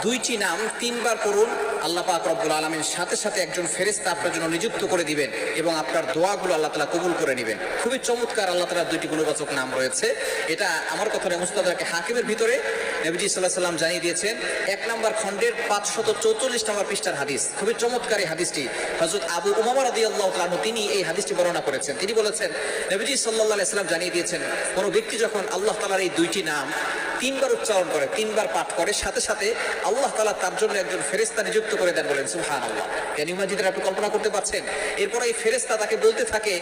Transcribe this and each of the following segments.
দুইটি নাম তিনবার পড়ুন, আল্লাহ পাক রব্বুল আলামিন সাথে সাথে একজন ফেরেশতা আপনার জন্য নিযুক্ত করে দিবেন এবং আপনার দোয়াগুলো আল্লাহ তাআলা কবুল করে নেবেন। খুবই চমৎকার আল্লাহ তাআলার দুইটি গুণবাচক নাম রয়েছে। এটা আমার কথা নয়, মুস্তাদরাক হাকিমের ভিতরে নবীজি সাল্লাল্লাহু আলাইহি সাল্লাম জানিয়ে দিয়েছেন 1 নম্বর খণ্ডের 544 নম্বর পৃষ্ঠার হাদিস। খুবই চমৎকার এই হাদিসটি। হযরত আবু উমামা রাদিয়াল্লাহু তাআলা আনহু তিনি এই হাদিসটি বর্ণনা করেছেন। তিনি বলেছেন নবীজি সাল্লাল্লাহু আলাইহি সাল্লাম জানিয়ে দিয়েছেন, কোন ব্যক্তি যখন আল্লাহ তাআলার এই দুইটি নাম তিনবার উচ্চারণ করে, তিনবার পাঠ করে, সাথে সাথে আল্লাহ তাআলা তার জন্য একজন ফেরেশতা নিযুক্ত করে দেন। বলেন সুবহানাল্লাহ। কালিমা মাজিদের আপনি কল্পনা করতে পারছেন? এরপর এই ফেরেশতা তাকে বলতে থাকে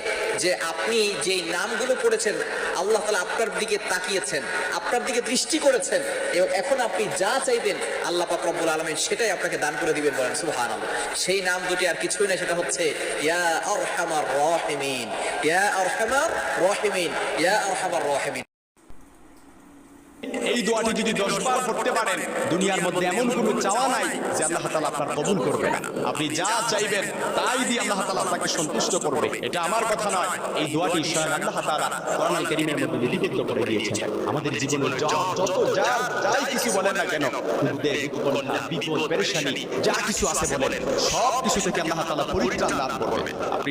যে আপনি যেই নামগুলো পড়েছেন আল্লাহ তাআলা আপনার দিকে তাকিয়েছেন, আপনার দিকে দৃষ্টি করেছেন এবং এখন আপনি যা চাইবেন আল্লাহ পাক রব্বুল আলামিন সেটাই আপনাকে দান করে দিবেন। বলেন সুবহানাল্লাহ। সেই নাম দুটি আর কিছুই না, সেটা হচ্ছে ইয়া আরহামার রাহিমিন, ইয়া আরহামার রাহিমিন, ইয়া আরহামার রাহিমিন। এই দোয়াটি যদি 10 বার পড়তে পারেন, দুনিয়ার মধ্যে এমন কোনো চাওয়া নাই যে আল্লাহ তাআলা আপনার কবুল করবে না। আপনি যা চাইবেন তাই দিয়ে আল্লাহ তাআলা আপনাকে সন্তুষ্ট করবে। এটা আমার কথা নয়, এই দোয়াটি স্বয়ং আল্লাহ তাআলা কোরআনুল কারীমের মধ্যে লিপিবদ্ধ করে দিয়েছেন। আমাদের জীবনের যত যাই কিছু বলেন না কেন, উদ্বেগ, উৎকণ্ঠা, বিপদ, পেরেশানি যা কিছু আছে বলেন, সব কিছু থেকে আল্লাহ তাআলা পরিত্রাণ লাভ করবে। আপনি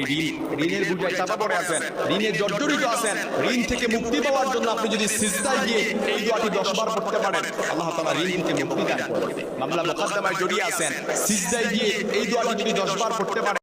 ঋণের বোঝায় চাপা পড়ে আছেন, ঋণে জর্জরিত আছেন, ঋণ থেকে মুক্তি পাওয়ার জন্য আপনি যদি সিজদায় গিয়ে এই দোয়াটি 10 বার পড়তে পারেন, আল্লাহ তাআলা ঋণ থেকে মুক্তি দান করবে। মামলা মোকদ্দমায় জড়িয়ে আছেন, সিজদায় গিয়ে এই দোয়াটি যদি 10 বার পড়তে পারেন